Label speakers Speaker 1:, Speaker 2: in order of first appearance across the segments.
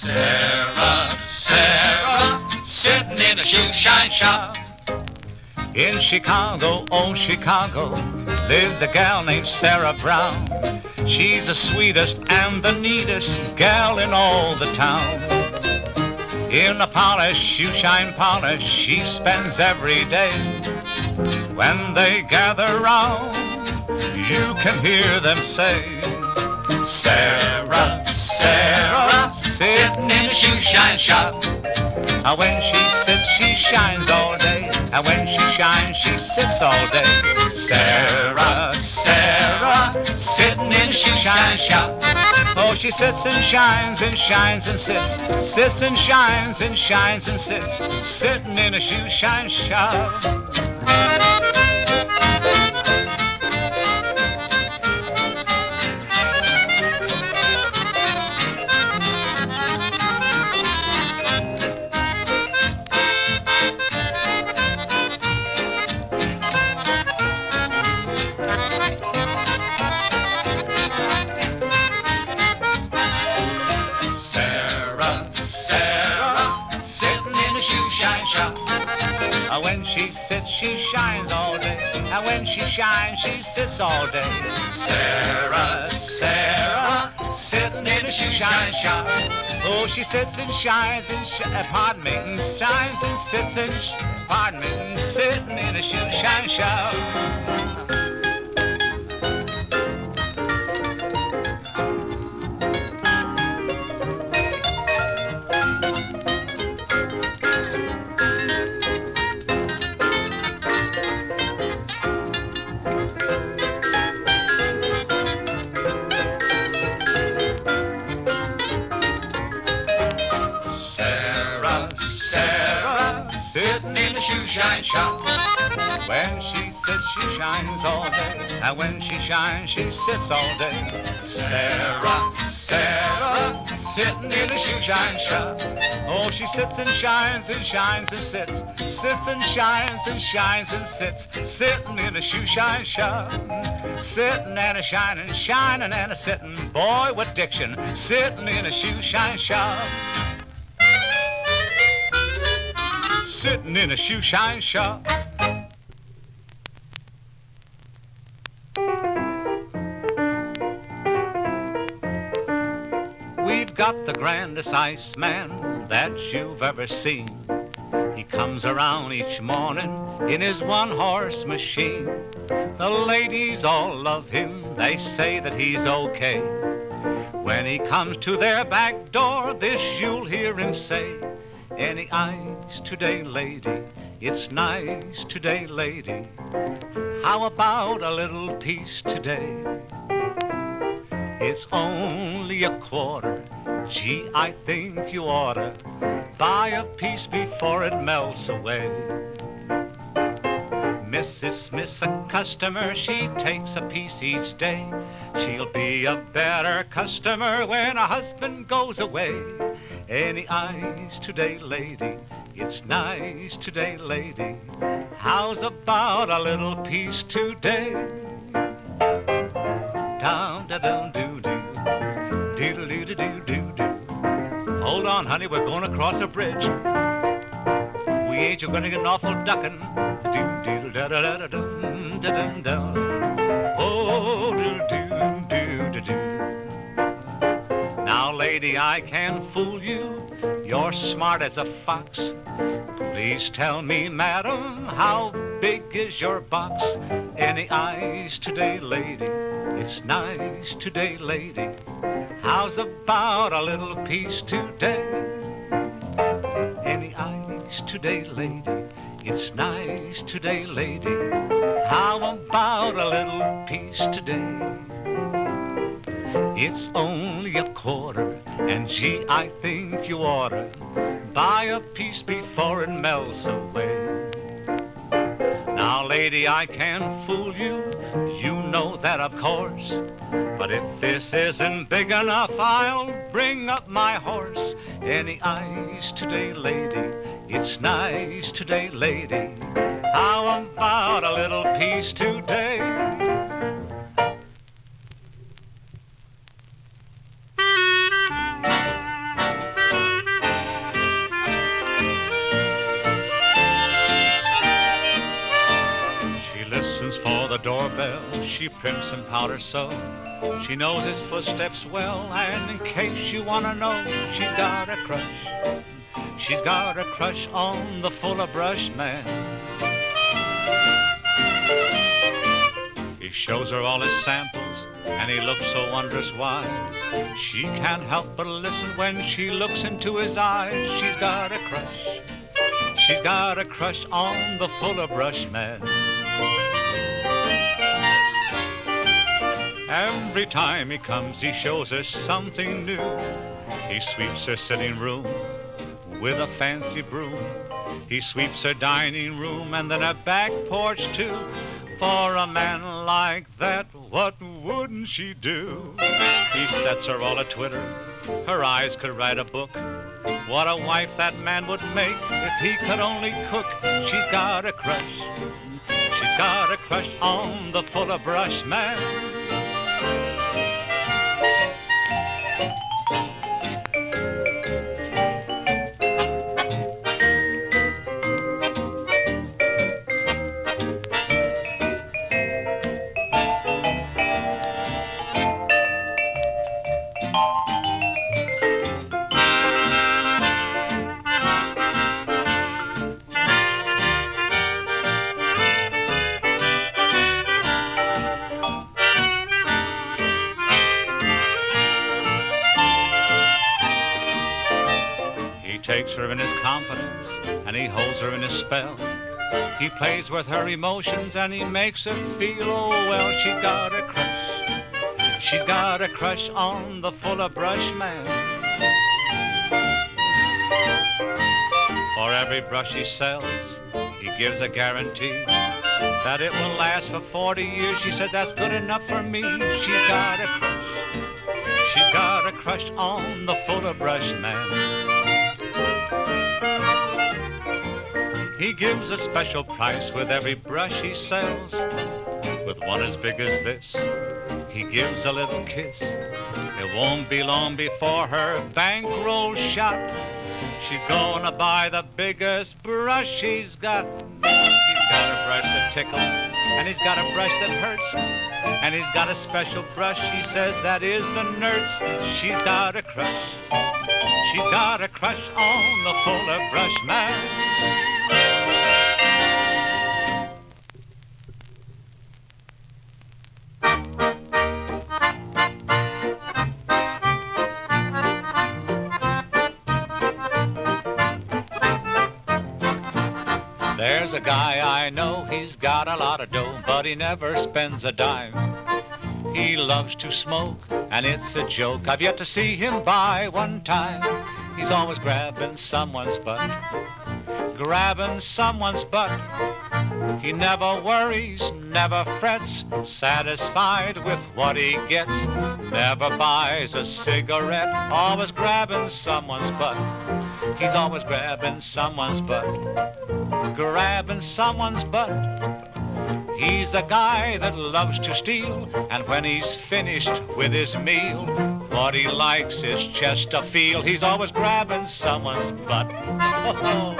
Speaker 1: Sarah, Sarah, sitting in a shoe shine shop.
Speaker 2: In Chicago, oh Chicago, lives a gal named Sarah Brown. She's the sweetest and the neatest gal in all the town. In a polish, shoe shine polish, she spends every day. When they gather round, you can hear them say, Sarah, Sarah,
Speaker 1: sitting in a shoe shine shop.
Speaker 2: When she sits, she shines all day. And when she shines, she sits all day.
Speaker 1: Sarah, Sarah, sitting in a shoe shine shop.
Speaker 2: Oh, she sits and shines and shines and sits. Sits and shines and shines and sits. Sitting in a shoe shine shop.
Speaker 1: Shoe shine shop.
Speaker 2: When she sits, she shines all day. And when she shines, she sits all day.
Speaker 1: Sarah, Sarah, sitting in a shoe shine shop.
Speaker 2: Oh, she sits and shines and pardon me, shines and sits and pardon me, sitting in a shoe shine shop.
Speaker 1: Sitting in a shoe shine shop.
Speaker 2: When she sits, she shines all day. And when she shines, she sits all day.
Speaker 1: Sarah, Sarah, sitting in a shoe shine shop.
Speaker 2: Oh, she sits and shines and shines and sits. Sits and shines and shines and sits. Sitting in a shoe shine shop. Sitting and a shining, shining and a sitting. Boy with diction. Sitting in a shoe shine shop. Sitting in a shoe shine shop. We've got the grandest iceman that you've ever seen. He comes around each morning in his one-horse machine. The ladies all love him, they say that he's okay. When he comes to their back door, this you'll hear him say, any ice today, lady? It's nice today, lady. How about a little piece today? It's only a quarter. Gee, I think you oughta buy a piece before it melts away. Mrs. Smith's a customer, she takes a piece each day. She'll be a better customer when her husband goes away. Any ice today, lady? It's nice today, lady. How's about a little piece today? Down da dum doo doo, doodle doo doo doo doo doo. Hold on, honey, we're going across a bridge. We ain't you gonna get an awful duckin'. Doo doo da da da da dum da dum dum. Oh doo doo doo doo doo. Now, lady, I can fool you. You're smart as a fox. Please tell me, madam, how big is your box? Any ice today, lady? It's nice today, lady. How's about a little piece today? Any ice today, lady? It's nice today, lady. How about a little piece today? It's only a quarter, and gee, I think you oughta buy a piece before it melts away. Now, lady, I can fool you, you know that of course. But if this isn't big enough, I'll bring up my horse. Any ice today, lady? It's nice today, lady. How about a little piece today? she primps and powders so. She knows his footsteps well, and in case you wanna know, she's got a crush. She's got a crush on the fuller brush man. He shows her all his samples, and he looks so wondrous wise. She can't help but listen when she looks into his eyes. She's got a crush. She's got a crush on the fuller brush man. Every time he comes, he shows her something new. He sweeps her sitting room with a fancy broom. He sweeps her dining room and then her back porch too. For a man like that, what wouldn't she do? He sets her all a-twitter. Her eyes could write a book. What a wife that man would make if he could only cook. She's got a crush. She's got a crush on the fuller brush man. Takes her in his confidence and he holds her in his spell. He plays with her emotions and he makes her feel, oh well, she's got a crush. She's got a crush on the fuller brush man. For every brush he sells, he gives a guarantee that it will last for 40 years. She said that's good enough for me. She's got a crush. She's got a crush on the fuller brush man. He gives a special price with every brush he sells. With one as big as this, he gives a little kiss. It won't be long before her bankroll's shot. She's gonna buy the biggest brush he's got. He's got a brush that tickles, and he's got a brush that hurts, and he's got a special brush, he says, that is the nurse. She's got a crush. She's got a crush on the fuller brush man. There's a guy I know, he's got a lot of dough, but he never spends a dime. He loves to smoke, and it's a joke. I've yet to see him buy one time. He's always grabbing someone's butt, grabbing someone's butt. He never worries, never frets, satisfied with what he gets. Never buys a cigarette, always grabbing someone's butt. He's always grabbing someone's butt, grabbing someone's butt. He's the guy that loves to steal, and when he's finished with his meal, what he likes is Chesterfield. He's always grabbing someone's butt. Oh,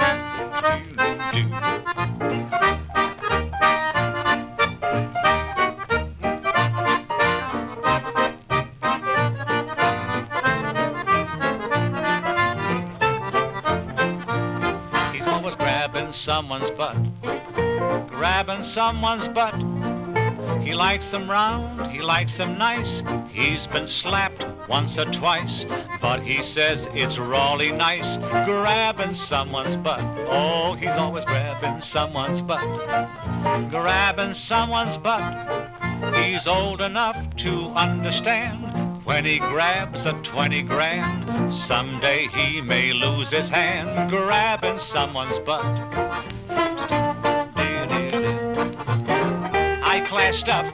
Speaker 2: he's always grabbing someone's butt, grabbing someone's butt. He likes them round, he likes them nice. He's been slapped once or twice, but he says it's rawly nice, grabbing someone's butt. Oh, he's always grabbing someone's butt, grabbing someone's butt. He's old enough to understand when he grabs a 20 grand, someday he may lose his hand, grabbing someone's butt. I clashed up.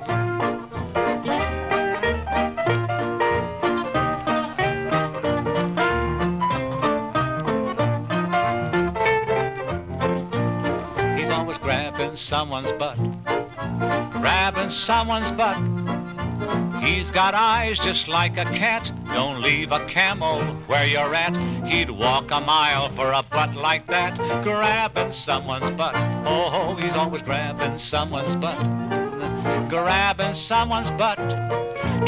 Speaker 2: He's always grabbing someone's butt, grabbing someone's butt. He's got eyes just like a cat. Don't leave a camel where you're at. He'd walk a mile for a butt like that, grabbing someone's butt. Oh, he's always grabbing someone's butt, grabbing someone's butt.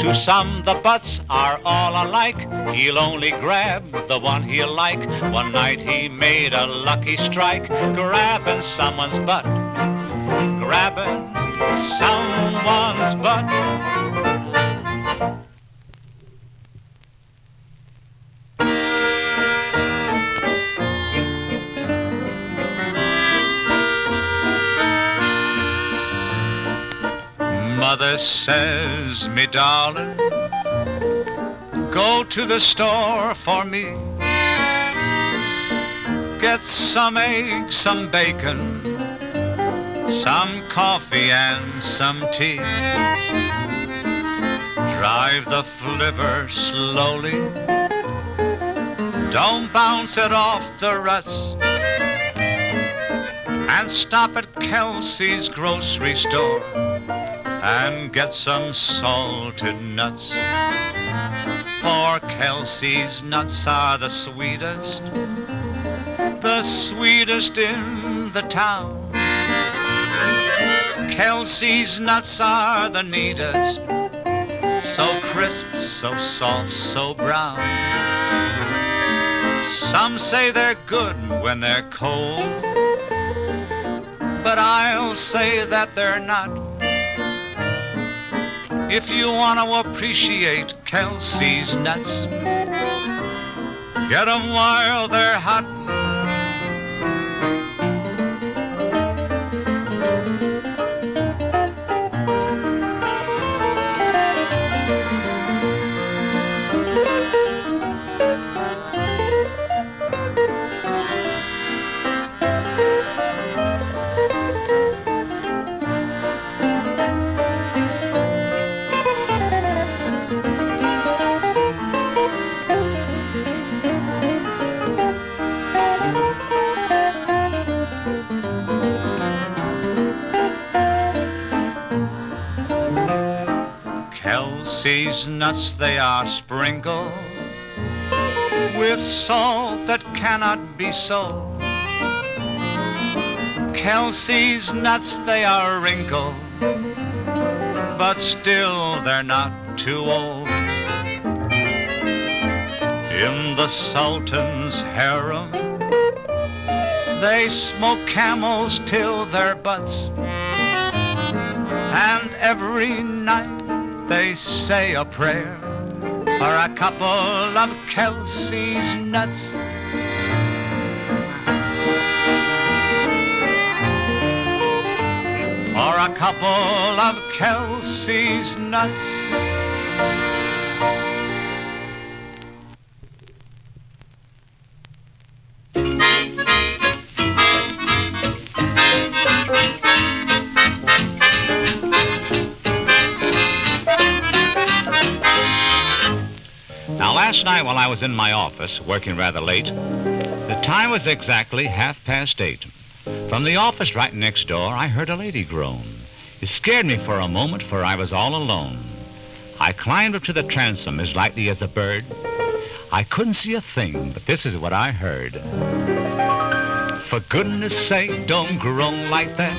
Speaker 2: To some, the butts are all alike. He'll only grab the one he'll like. One night he made a lucky strike, grabbing someone's butt. Grabbing someone's butt.
Speaker 1: Mother says, me darling, go to the store for me. Get some eggs, some bacon, some coffee and some tea. Drive the flivver slowly, don't bounce it off the ruts, and stop at Kelsey's grocery store and get some salted nuts. For Kelsey's nuts are the sweetest in the town. Kelsey's nuts are the neatest, so crisp, so soft, so brown. Some say they're good when they're cold, but I'll say that they're not. If you want to appreciate Kelsey's nuts, get 'em while they're hot. Kelsey's nuts, they are sprinkled with salt that cannot be sold. Kelsey's nuts, they are wrinkled, but still they're not too old. In the Sultan's harem, they smoke camels till their butts, and every night they say a prayer for a couple of Kelsey's nuts. For a couple of Kelsey's nuts.
Speaker 2: Now, last night while I was in my office, working rather late, the time was exactly 8:30. From the office right next door, I heard a lady groan. It scared me for a moment, for I was all alone. I climbed up to the transom as lightly as a bird. I couldn't see a thing, but this is what I heard. For goodness sake, don't groan like that.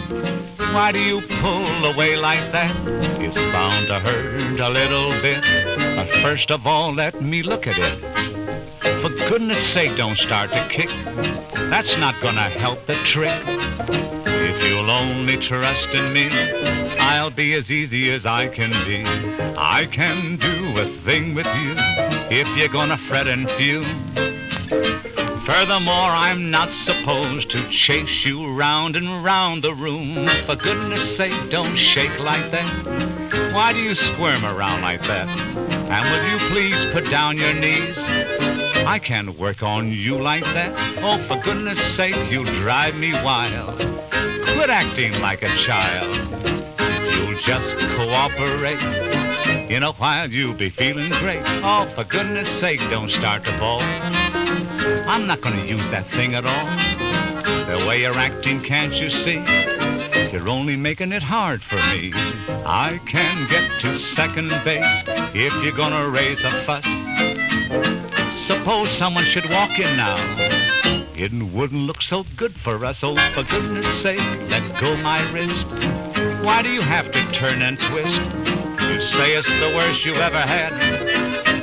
Speaker 2: Why do you pull away like that? It's bound to hurt a little bit, but first of all, let me look at it. For goodness sake, don't start to kick. That's not gonna help the trick. If you'll only trust in me, I'll be as easy as I can be. I can do a thing with you if you're gonna fret and fume. Furthermore, I'm not supposed to chase you round and round the room. For goodness sake, don't shake like that. Why do you squirm around like that? And will you please put down your knees? I can't work on you like that. Oh, for goodness sake, you drive me wild. Quit acting like a child. If you'll just cooperate, in a while you'll be feeling great. Oh, for goodness sake, don't start to bawl. I'm not gonna use that thing at all. The way you're acting, can't you see? You're only making it hard for me. I can get to second base if you're gonna raise a fuss. Suppose someone should walk in now. It wouldn't look so good for us. Oh, for goodness sake, let go my wrist. why do you have to turn and twist? You say it's the worst you've ever had.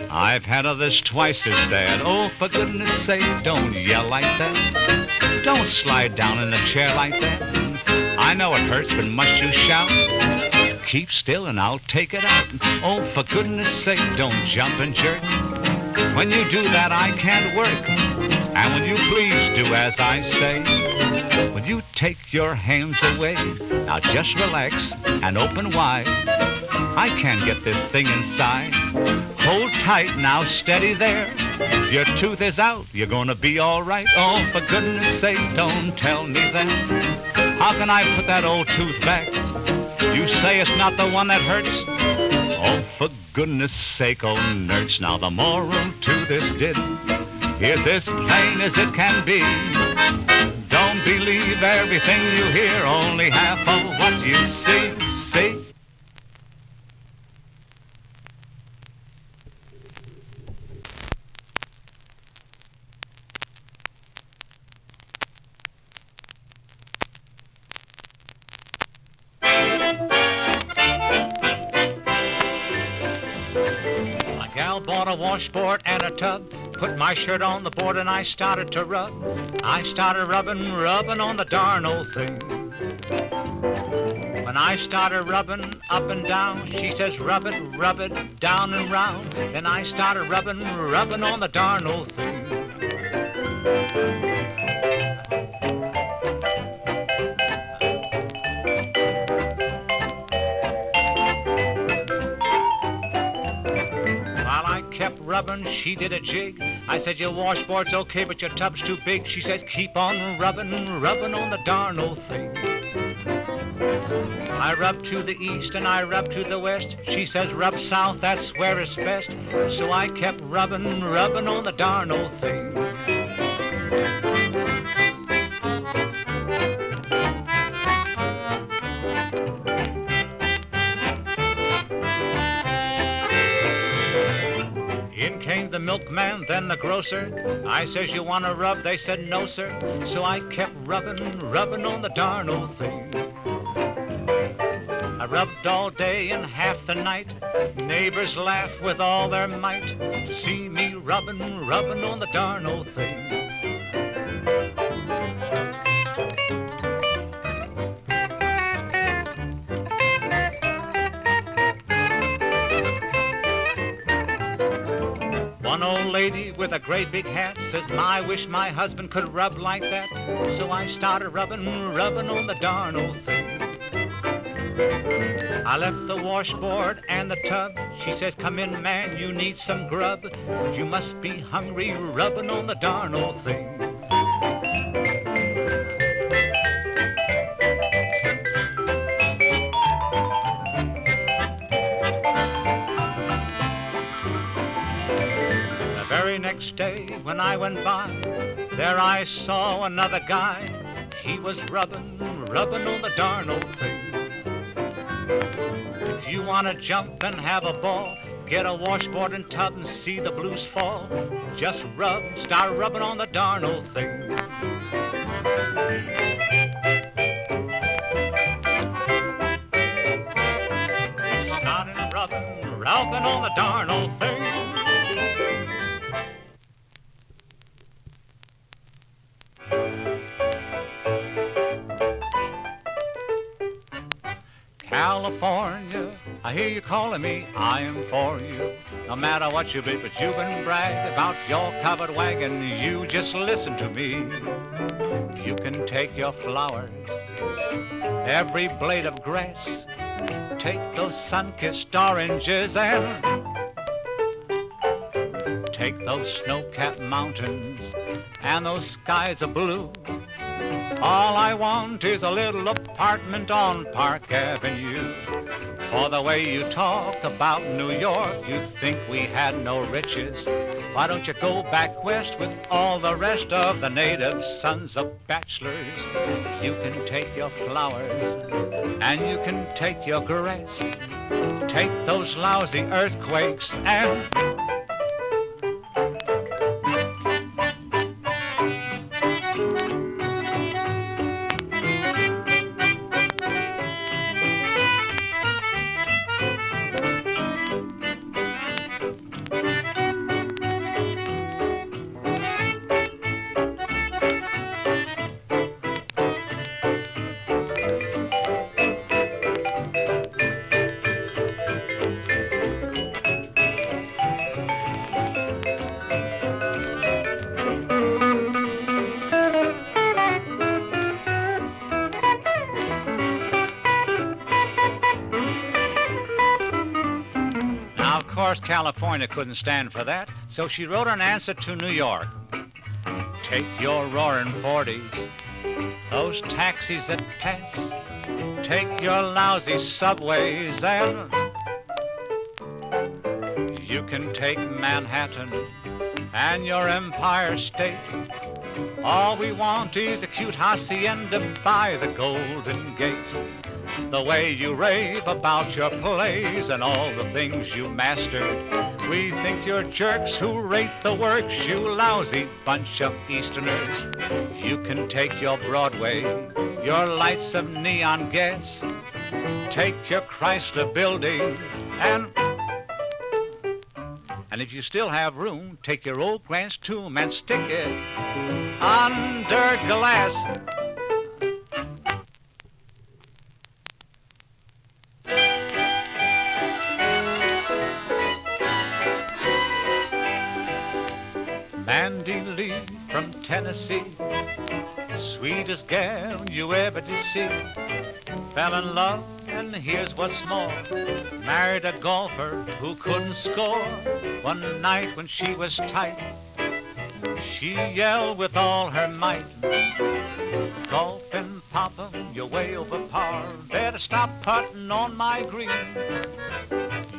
Speaker 2: I've had others twice as bad. Oh, for goodness sake, don't yell like that. Don't slide down in the chair like that. I know it hurts, but must you shout? Keep still and I'll take it out. Oh, for goodness sake, don't jump and jerk. When you do that, I can't work. And when you please do as I say, when you take your hands away, now just relax and open wide. I can't get this thing inside. Hold tight now, steady there. Your tooth is out, you're gonna be all right. Oh, for goodness sake, don't tell me that. How can I put that old tooth back? You say it's not the one that hurts. Oh, for goodness sake, oh nurse. Now the moral to this ditty is as plain as it can be. Don't believe everything you hear, only half of what you see. See?
Speaker 3: A gal bought a washboard and a tub, put my shirt on the board and I started to rub. I started rubbing on the darn old thing. When I started rubbing up and down, she says rub it down and round. Then I started rubbing on the darn old thing. Kept rubbing, she did a jig. I said, your washboard's okay, but your tub's too big. She says, keep on rubbing on the darn old thing. I rubbed to the east and I rubbed to the west. She says, rub south, that's where it's best. So I kept rubbing on the darn old thing. In came the milkman, then the grocer. I says, you want to rub? They said, no, sir. So I kept rubbing on the darn old thing. I rubbed all day and half the night. Neighbors laugh with all their might to see me rubbing on the darn old thing. One old lady with a great big hat says, I wish my husband could rub like that. So I started rubbing on the darn old thing. I left the washboard and the tub. She says, come in, man, you need some grub. You must be hungry, rubbing on the darn old thing. Next day when I went by, there I saw another guy. He was rubbing on the darn old thing. If you want to jump and have a ball, get a washboard and tub and see the blues fall. Just start rubbing on the darn old thing. Started rubbing on the darn old thing. California, I hear you calling me, I am for you. No matter what you be, but you can brag about your covered wagon, you just listen to me. You can take your flowers, every blade of grass, take those sun-kissed oranges and take those snow-capped mountains and those skies of blue. All I want is a little apartment on Park Avenue. For the way you talk about New York, you think we had no riches. Why don't you go back west with all the rest of the native sons of bachelors? You can take your flowers and you can take your grass. Take those lousy earthquakes and course, California couldn't stand for that, so she wrote an answer to New York. Take your roaring 40s, those taxis that pass. Take your lousy subways and you can take Manhattan and your Empire State. All we want is a cute hacienda by the Golden Gate. The way you rave about your plays and all the things you mastered. We think you're jerks who rate the works, you lousy bunch of Easterners. You can take your Broadway, your lights of neon gas. Take your Chrysler building and if you still have room, take your old Grant's tomb and stick it under glass. Mandy Lee from Tennessee, sweetest gal you ever did see. Fell in love, and here's what's more, married a golfer who couldn't score. One night when she was tight, she yelled with all her might, golfing, Papa, you're way over par. Better stop putting on my green.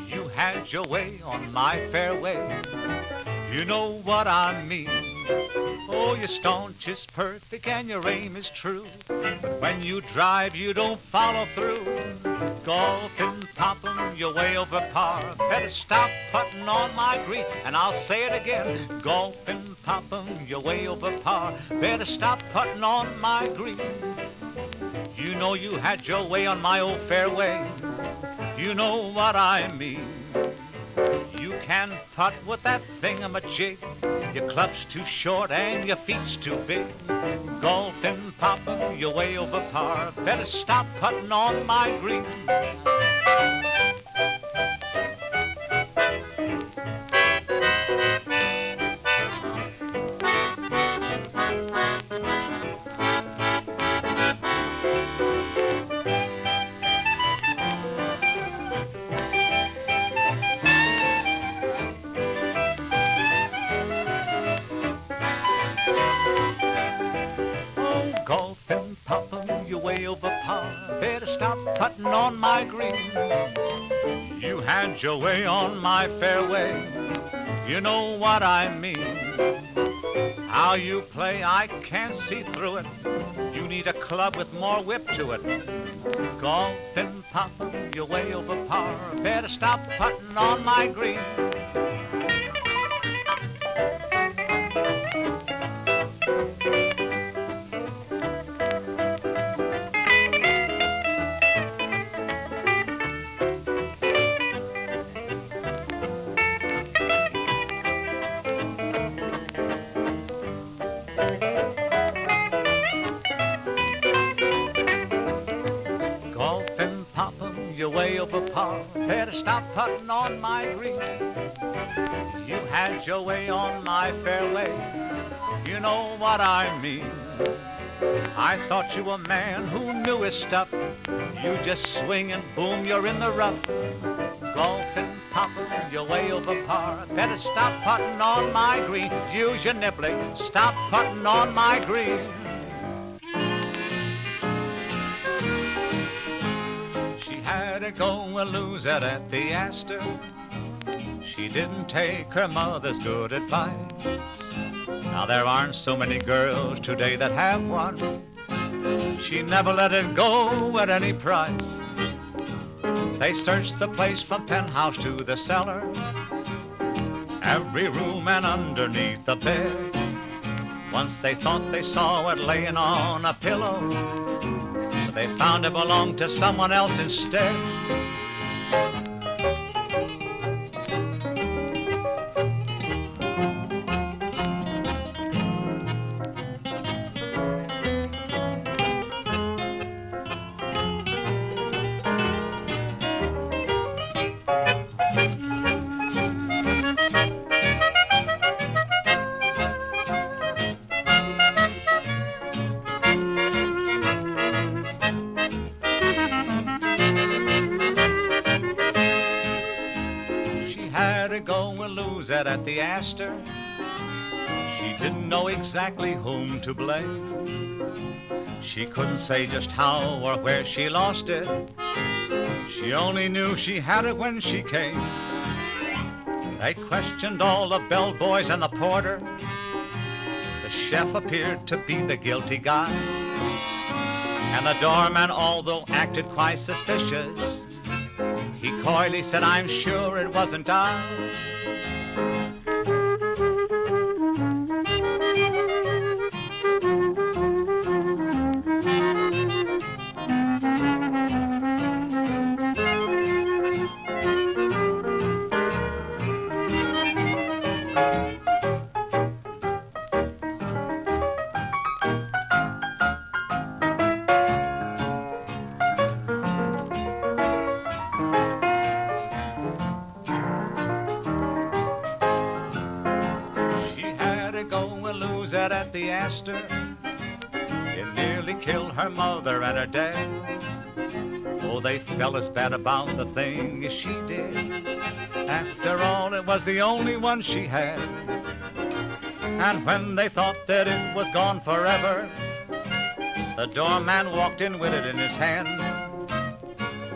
Speaker 3: You had your way on my fairway. You know what I mean. Oh, your staunch is perfect and your aim is true, but when you drive, you don't follow through. Golfing, Papa, you're way over par. Better stop putting on my green. And I'll say it again. Golfing, Papa, you're way over par. Better stop putting on my green. You know you had your way on my old fairway. You know what I mean. You can putt with that thingamajig. Your club's too short and your feet's too big. Golfing, Papa, you're way over par. Better stop putting on my green. Golfing, Papa, you're way over par. Better stop putting on my green. You had your way on my fairway. You know what I mean. How you play, I can't see through it. You need a club with more whip to it. Golfing, Papa, you're way over par. Better stop putting on my green. Golfing, Papa, you're way over par. Better stop putting on my green. You had your way on my fairway. You know what I mean. I thought you were a man who knew his stuff. You just swing and boom, you're in the rough. Golfing, Papa, you're way over par. Better stop putting on my green. Use your niblick, stop putting on my green. She had to go and lose it at the Astor. She didn't take her mother's good advice. Now there aren't so many girls today that have one. She never let it go at any price. They searched the place from penthouse to the cellar, every room and underneath the bed. Once they thought they saw it laying on a pillow, but they found it belonged to someone else instead.
Speaker 1: bed at the Astor. She didn't know exactly whom to blame. She couldn't say just how or where she lost it. She only knew she had it when she came. They questioned all the bellboys and the porter. The chef appeared to be the guilty guy. And the doorman, although acted quite suspicious, he coyly said, "I'm sure it wasn't I." At the Astor, it nearly killed her mother and her dad. Oh, they felt as bad about the thing as she did. After all, it was the only one she had. And when they thought that it was gone forever, the doorman walked in with it in his hand.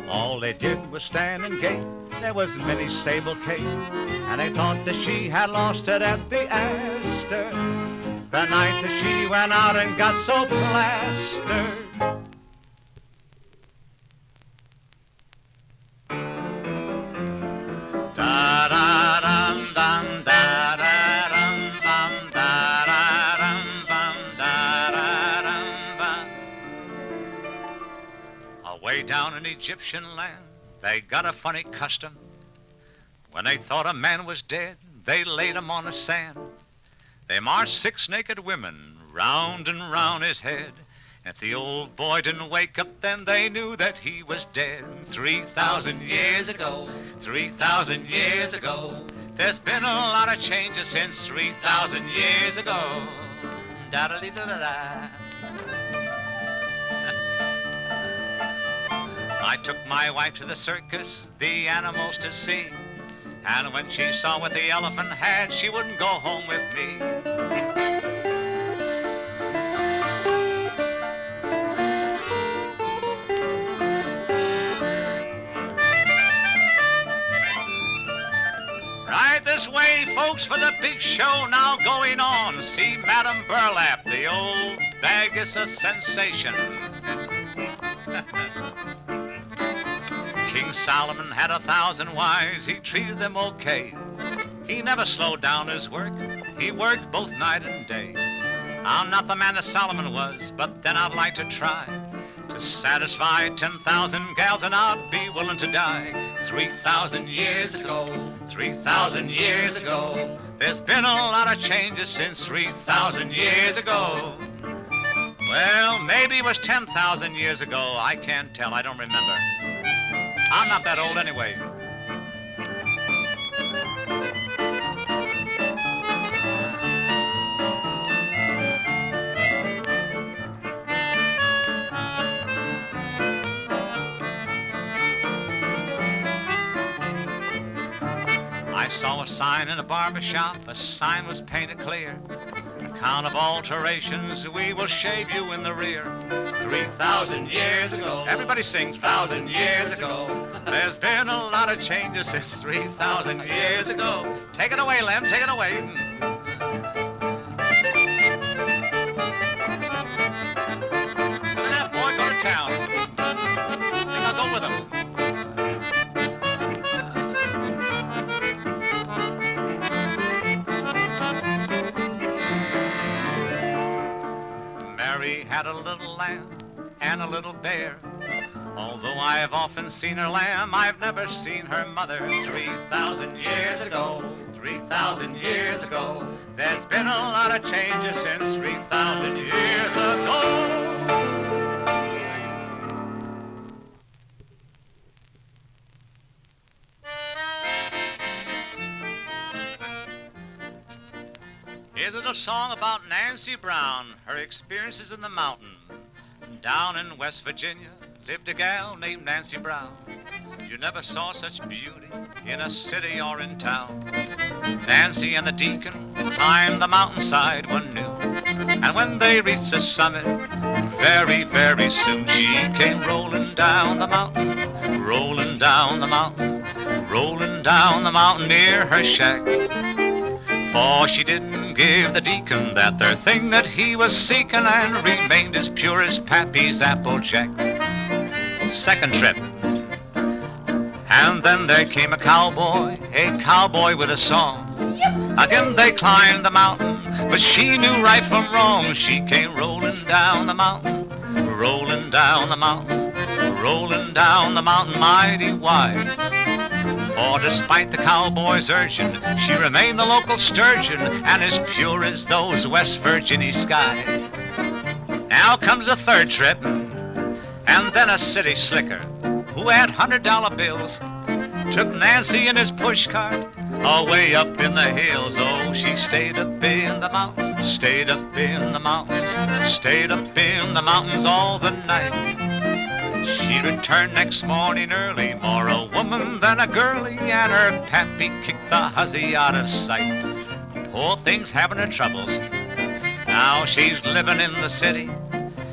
Speaker 1: All they did was stand and gape. There was many sable cape, and they thought that she had lost it at the Astor the night that she went out and got so plastered. Da da dum dum da da dum bum da da dum bum da da dum bum. Away down in Egyptian land, they got a funny custom. When they thought a man was dead, they laid him on the sand. They marched 6 naked women round and round his head. If the old boy didn't wake up, then they knew that he was dead. 3,000 years ago, 3,000 years ago, there's been a lot of changes since 3,000 years ago. Da-da-dee-da-da-da. I took my wife to the circus, the animals to see. And when she saw what the elephant had, she wouldn't go home with me. Right this way, folks, for the big show now going on. See Madame Burlap, the old bag is a sensation. King Solomon had 1,000 wives, he treated them okay. He never slowed down his work, he worked both night and day. I'm not the man that Solomon was, but then I'd like to try to satisfy 10,000 gals, and I'd be willing to die. 3,000 years ago, 3,000 years ago, there's been a lot of changes since 3,000 years ago. Well, maybe it was 10,000 years ago, I can't tell, I don't remember. I'm not that old anyway. I saw a sign in a barber shop, a sign was painted clear. Count of alterations, we will shave you in the rear. 3,000 years ago. Everybody sings. 1,000 years ago. There's been a lot of changes since 3,000 years ago. Take it away, Lem, take it away. Look at that boy go to town. I think I'll go with him. Mary had a little lamb and a little bear. Although I've often seen her lamb, I've never seen her mother. 3,000 years ago, 3,000 years ago, there's been a lot of changes since 3,000 years ago. Here's a little song about Nancy Brown, her experiences in the mountain. Down in West Virginia lived a gal named Nancy Brown. You never saw such beauty in a city or in town. Nancy and the deacon climbed the mountainside one noon, and when they reached the summit, very, very soon she came rolling down the mountain, rolling down the mountain, rolling down the mountain near her shack. For she didn't give the deacon that there thing that he was seeking, and remained as pure as Pappy's Applejack. Second trip. And then there came a cowboy with a song. Again they climbed the mountain, but she knew right from wrong. She came rolling down the mountain, rolling down the mountain, rolling down the mountain mighty wise. For despite the cowboy's urging, she remained the local sturgeon, and as pure as those West Virginia skies. Now comes a third trip, and then a city slicker who had $100 bills took Nancy in his pushcart away up in the hills. Oh, she stayed up in the mountains, stayed up in the mountains, stayed up in the mountains all the night. She returned next morning early, more a woman than a girlie, and her pappy kicked the hussy out of sight. Poor thing's having her troubles. Now she's living in the city,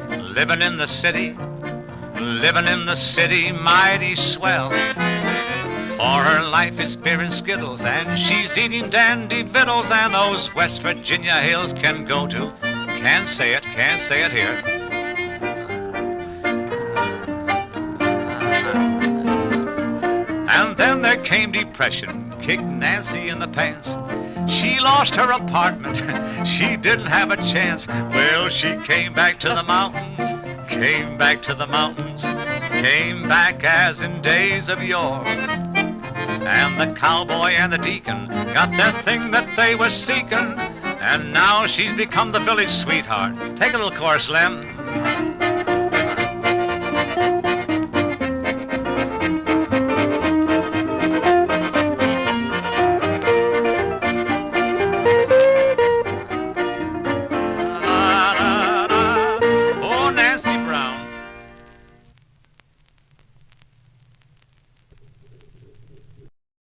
Speaker 1: living in the city, living in the city mighty swell. For her life is beer and skittles, and she's eating dandy victuals, and those West Virginia hills can go to. Can't say it here. And then there came depression, kicked Nancy in the pants. She lost her apartment, she didn't have a chance. Well, she came back to the mountains, came back to the mountains, came back as in days of yore. And the cowboy and the deacon got their thing that they were seeking, and now she's become the village sweetheart. Take a little chorus, Lem.